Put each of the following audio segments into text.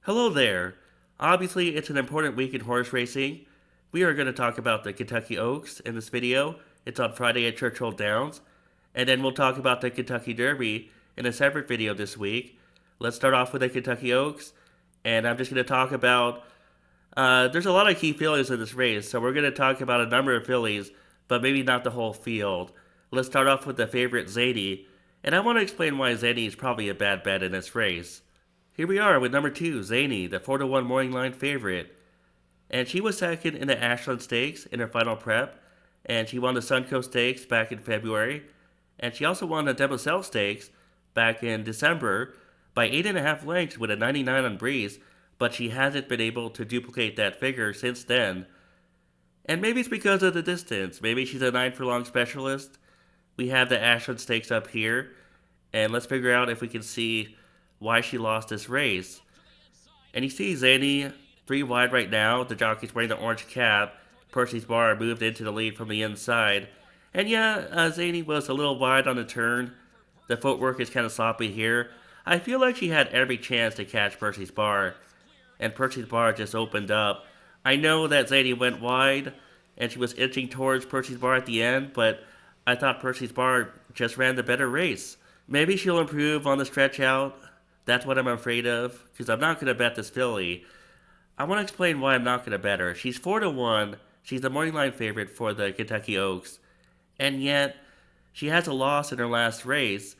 Hello there. Obviously, it's an important week in horse racing. We are going to talk about the Kentucky Oaks in this video. It's on Friday at Churchill Downs. And then we'll talk about the Kentucky Derby in a separate video this week. Let's start off with the Kentucky Oaks. And I'm just going to talk about. There's a lot of key fillies in this race, so we're going to talk about a number of fillies, but maybe not the whole field. Let's start off with the favorite Zany. And I want to explain why Zany is probably a bad bet in this race. Here we are with number 2, Zany, the 4-1 morning line favorite. And she was second in the Ashland Stakes in her final prep. And she won the Suncoast Stakes back in February. And she also won the Demoiselle Stakes back in December by 8.5 lengths with a 99 on Breeze. But she hasn't been able to duplicate that figure since then. And maybe it's because of the distance. Maybe she's a 9 furlong specialist. We have the Ashland Stakes up here. And let's figure out if we can see why she lost this race. And you see Zany 3 wide right now. The jockey's wearing the orange cap. Percy's bar moved into the lead from the inside. And yeah, Zany was a little wide on the turn. The footwork is kind of sloppy here. I feel like she had every chance to catch Percy's bar. And Percy's bar just opened up. I know that Zany went wide and she was inching towards Percy's bar at the end, but I thought Percy's bar just ran the better race. Maybe she'll improve on the stretch out. That's what I'm afraid of, because I'm not going to bet this filly. I want to explain why I'm not going to bet her. She's 4-1. She's the morning line favorite for the Kentucky Oaks. And yet, she has a loss in her last race.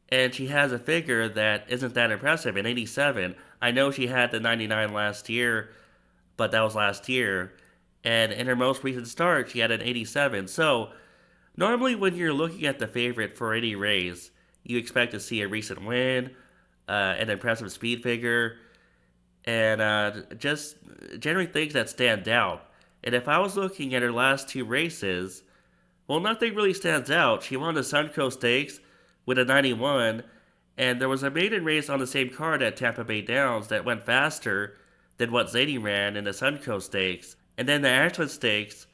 And she has a figure that isn't that impressive, an 87. I know she had the 99 last year, but that was last year. And in her most recent start, she had an 87. So, normally when you're looking at the favorite for any race, you expect to see a recent win, an impressive speed figure, and just generally things that stand out. And if I was looking at her last 2 races, well, nothing really stands out. She won the Suncoast Stakes with a 91, and there was a maiden race on the same card at Tampa Bay Downs that went faster than what Zany ran in the Suncoast Stakes. And then the Ashland Stakes,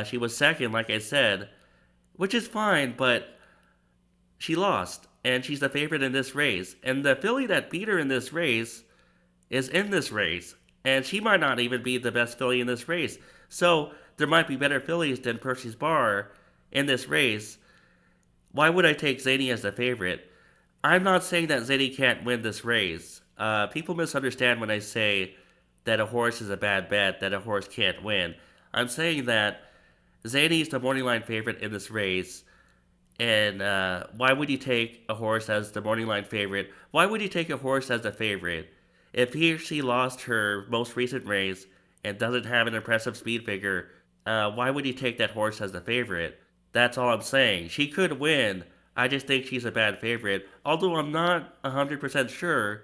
she was second, like I said, which is fine, but she lost, and she's the favorite in this race. And the filly that beat her in this race is in this race, and she might not even be the best filly in this race. So there might be better fillies than Percy's Bar in this race. Why would I take Zany as the favorite? I'm not saying that Zany can't win this race. People misunderstand when I say that a horse is a bad bet, that a horse can't win. I'm saying that Zany is the morning line favorite in this race. And why would you take a horse as the morning line favorite? Why would you take a horse as the favorite? If he or she lost her most recent race and doesn't have an impressive speed figure, why would you take that horse as the favorite? That's all I'm saying. She could win. I just think she's a bad favorite. Although I'm not 100% sure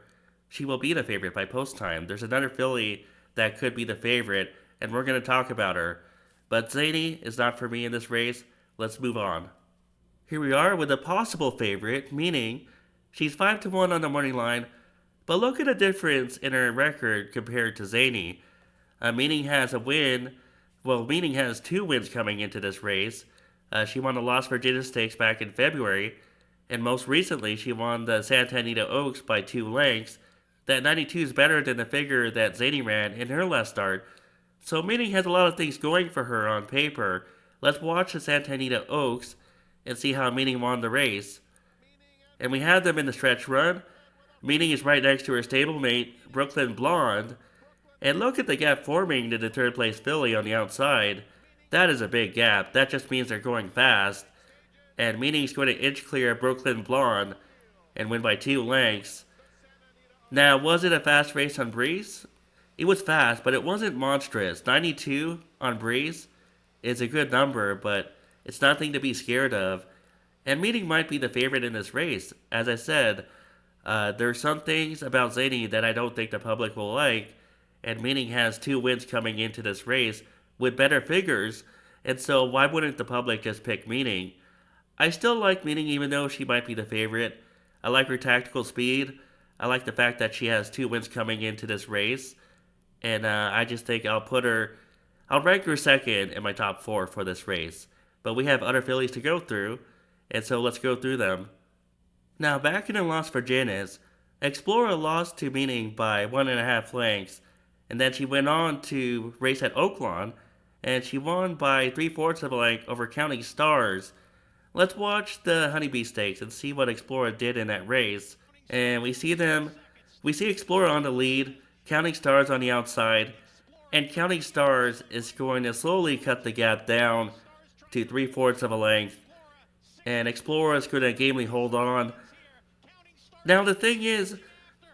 she will be the favorite by post time. There's another filly that could be the favorite, and we're going to talk about her. But Zany is not for me in this race. Let's move on. Here we are with a possible favorite, meaning she's 5-1 on the morning line, but look at the difference in her record compared to Zany. Meaning has a win, Meaning has 2 wins coming into this race. She won the Las Virginia Stakes back in February, and most recently she won the Santa Anita Oaks by 2 lengths. That 92 is better than the figure that Zany ran in her last start, so Meaning has a lot of things going for her on paper. Let's watch the Santa Anita Oaks and see how Meaning won the race. And we have them in the stretch run. Meaning is right next to her stablemate, Brooklyn Blonde. And look at the gap forming to the third place filly on the outside. That is a big gap. That just means they're going fast. And Meaning's going to inch clear of Brooklyn Blonde and win by 2 lengths. Now, was it a fast race on Breeze? It was fast, but it wasn't monstrous. 92 on Breeze is a good number, but it's nothing to be scared of. And Meaning might be the favorite in this race. As I said, there's some things about Zany that I don't think the public will like. And Meaning has 2 wins coming into this race with better figures. And so why wouldn't the public just pick Meaning? I still like Meaning even though she might be the favorite. I like her tactical speed. I like the fact that she has 2 wins coming into this race. And I just think I'll rank her second in my top 4 for this race. But we have other fillies to go through, and so let's go through them. Now, back in the Las Virginias, Explorer lost to Meaning by 1.5 lengths, and then she went on to race at Oaklawn, and she won by 3/4 of a length over Counting Stars. Let's watch the Honeybee Stakes and see what Explorer did in that race. And we see Explorer on the lead, Counting Stars on the outside, and Counting Stars is going to slowly cut the gap down to 3/4 of a length, and Explorer is going to gamely hold on. Now the thing is,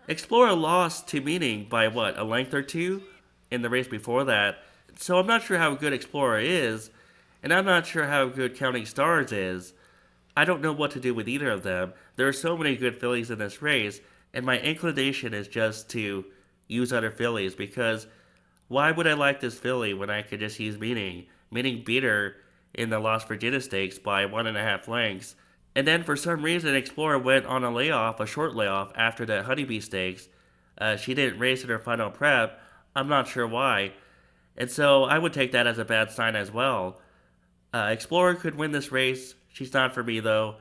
Explorer lost to Meaning by what, a length or two in the race before that. So I'm not sure how good Explorer is, and I'm not sure how good Counting Stars is. I don't know what to do with either of them. There are so many good fillies in this race, and my inclination is just to use other fillies because why would I like this filly when I could just use Meaning? Meaning beat her in the Las Virginia Stakes by 1.5 lengths. And then for some reason, Explorer went on a layoff, a short layoff, after the Honeybee Stakes. She didn't race in her final prep. I'm not sure why. And so I would take that as a bad sign as well. Explorer could win this race. She's not for me though.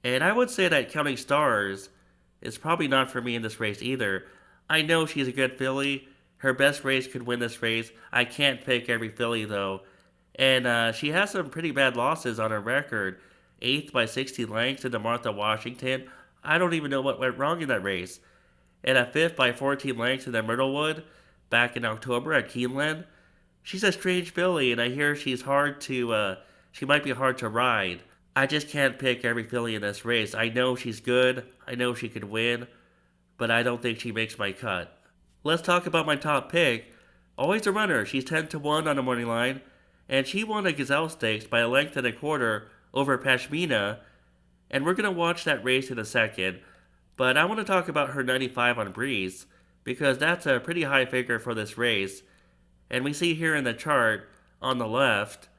And I would say that Counting Stars is probably not for me in this race either. I know she's a good filly. Her best race could win this race. I can't pick every filly though. And she has some pretty bad losses on her record. 8th by 60 lengths in the Martha Washington. I don't even know what went wrong in that race. And a 5th by 14 lengths in the Myrtlewood back in October at Keeneland. She's a strange filly, and I hear she might be hard to ride. I just can't pick every filly in this race. I know she's good. I know she could win, but I don't think she makes my cut. Let's talk about my top pick. Always a runner. She's 10-1 on the morning line, and she won a Gazelle Stakes by a length and a quarter over Pashmina, and we're going to watch that race in a second. But I want to talk about her 95 on Breeze, because that's a pretty high figure for this race. And we see here in the chart on the left,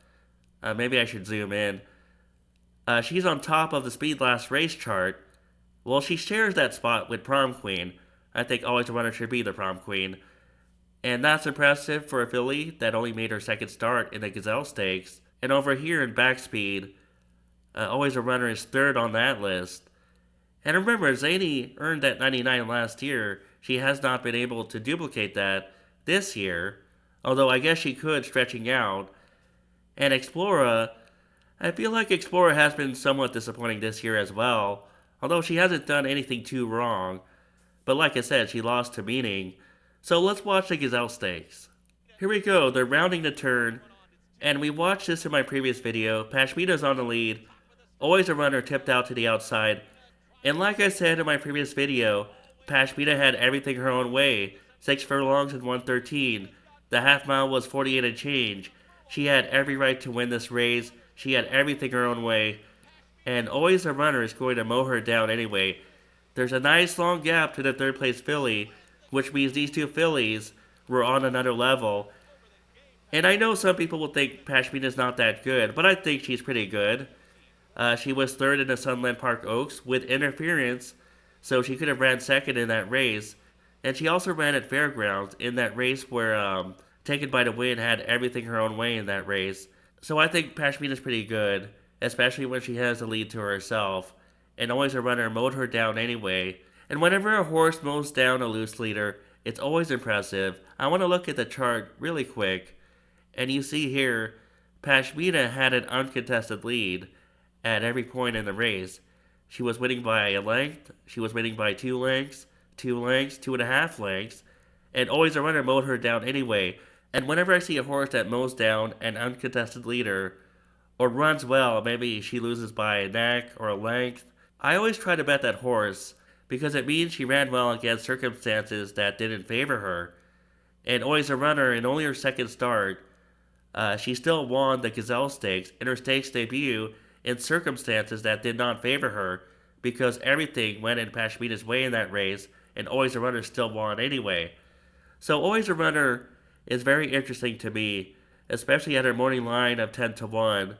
maybe I should zoom in, she's on top of the Speed Last Race chart. Well, she shares that spot with Prom Queen. I think Always a Runner should be the Prom Queen. And that's impressive for a filly that only made her second start in the Gazelle Stakes. And over here in Backspeed, Always a Runner is third on that list. And remember, Zany earned that 99 last year. She has not been able to duplicate that this year, although I guess she could stretching out. And Explorer, I feel like Explorer has been somewhat disappointing this year as well, although she hasn't done anything too wrong. But like I said, she lost to Meaning. So let's watch the Gazelle Stakes. Here we go, they're rounding the turn, and we watched this in my previous video. Pashmina's on the lead. Always a Runner tipped out to the outside. And like I said in my previous video, Pashmina had everything her own way. 6 furlongs and 113. The half mile was 48 and change. She had every right to win this race. She had everything her own way. And Always a Runner is going to mow her down anyway. There's a nice long gap to the third place filly, which means these two fillies were on another level. And I know some people will think Pashmina's not that good, but I think she's pretty good. She was third in the Sunland Park Oaks with interference, so she could have ran second in that race. And she also ran at Fairgrounds in that race where Taken by the Wind had everything her own way in that race. So I think Pashmina's pretty good, especially when she has the lead to herself. And Always a Runner mowed her down anyway. And whenever a horse mows down a loose leader, it's always impressive. I want to look at the chart really quick. And you see here, Pashmina had an uncontested lead at every point in the race. She was winning by a length, she was winning by 2 lengths, 2 lengths, 2.5 lengths, and Always a Runner mowed her down anyway. And whenever I see a horse that mows down an uncontested leader, or runs well, maybe she loses by a neck or a length, I always try to bet that horse, because it means she ran well against circumstances that didn't favor her. And Always a Runner, in only her second start, she still won the Gazelle Stakes in her stakes debut in circumstances that did not favor her, because everything went in Pashmina's way in that race, and Always a Runner still won anyway. So Always a Runner is very interesting to me, especially at her morning line of 10-1.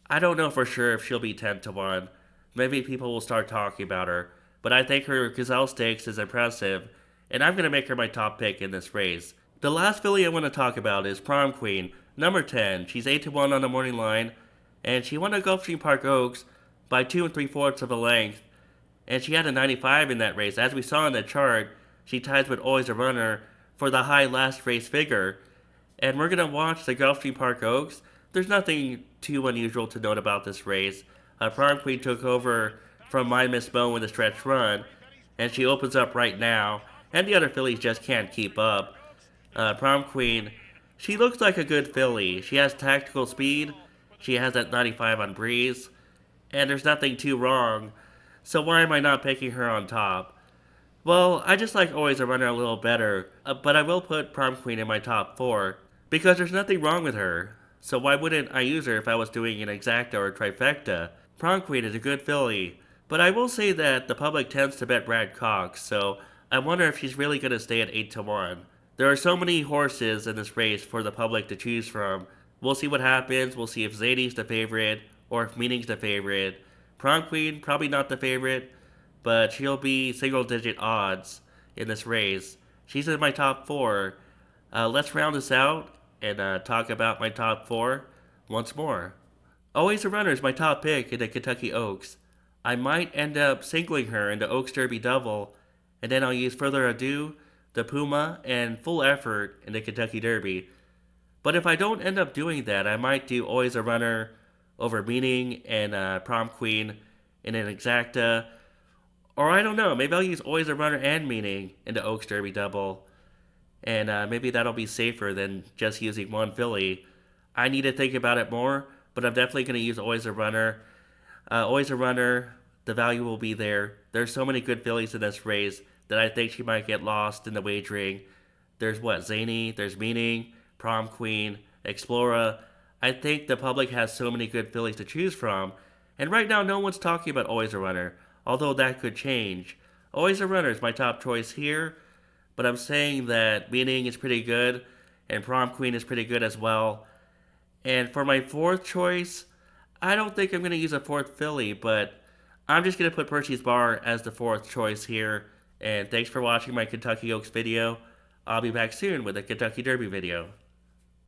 I don't know for sure if she'll be 10-1. Maybe people will start talking about her, but I think her Gazelle Stakes is impressive, and I'm going to make her my top pick in this race. The last filly I want to talk about is Prom Queen, number 10. She's 8-1 on the morning line, and she won at Gulfstream Park Oaks by 2 3/4 of a length. and she had a 95 in that race. As we saw in the chart, she ties with Always a Runner for the high last race figure. And we're going to watch the Gulfstream Park Oaks. There's nothing too unusual to note about this race. Prom Queen took over from My Miss Mo in the stretch run, and she opens up right now, and the other fillies just can't keep up. Prom Queen, she looks like a good filly. She has tactical speed, she has that 95 on Breeze, and there's nothing too wrong. So why am I not picking her on top? Well, I just like Always a Runner a little better, but I will put Prom Queen in my top 4 because there's nothing wrong with her. So why wouldn't I use her if I was doing an exacta or a trifecta? Prom Queen is a good filly, but I will say that the public tends to bet Brad Cox, so I wonder if she's really going to stay at 8 to 1. There are so many horses in this race for the public to choose from. We'll see what happens. We'll see if Zany's the favorite or if Meaning's the favorite. Prom Queen, probably not the favorite, but she'll be single digit odds in this race. She's in my top 4. Let's round this out and talk about my top 4 once more. Always a Runner is my top pick in the Kentucky Oaks. I might end up singling her in the Oaks Derby double, and then I'll use Further Ado, the Puma, and Full Effort in the Kentucky Derby. But if I don't end up doing that, I might do Always a Runner over Meaning and Prom Queen in an exacta. Or I don't know, maybe I'll use Always a Runner and Meaning in the Oaks Derby double. And maybe that'll be safer than just using one filly. I need to think about it more, but I'm definitely going to use Always a Runner. Always a Runner, the value will be there. There's so many good fillies in this race that I think she might get lost in the wagering. There's Zany, there's Meaning, Prom Queen, Explora. I think the public has so many good fillies to choose from. And right now, no one's talking about Always a Runner, although that could change. Always a Runner is my top choice here, but I'm saying that Meaning is pretty good, and Prom Queen is pretty good as well. And for my 4th choice, I don't think I'm going to use a 4th filly, but I'm just going to put Percy's Bar as the 4th choice here. And thanks for watching my Kentucky Oaks video. I'll be back soon with a Kentucky Derby video.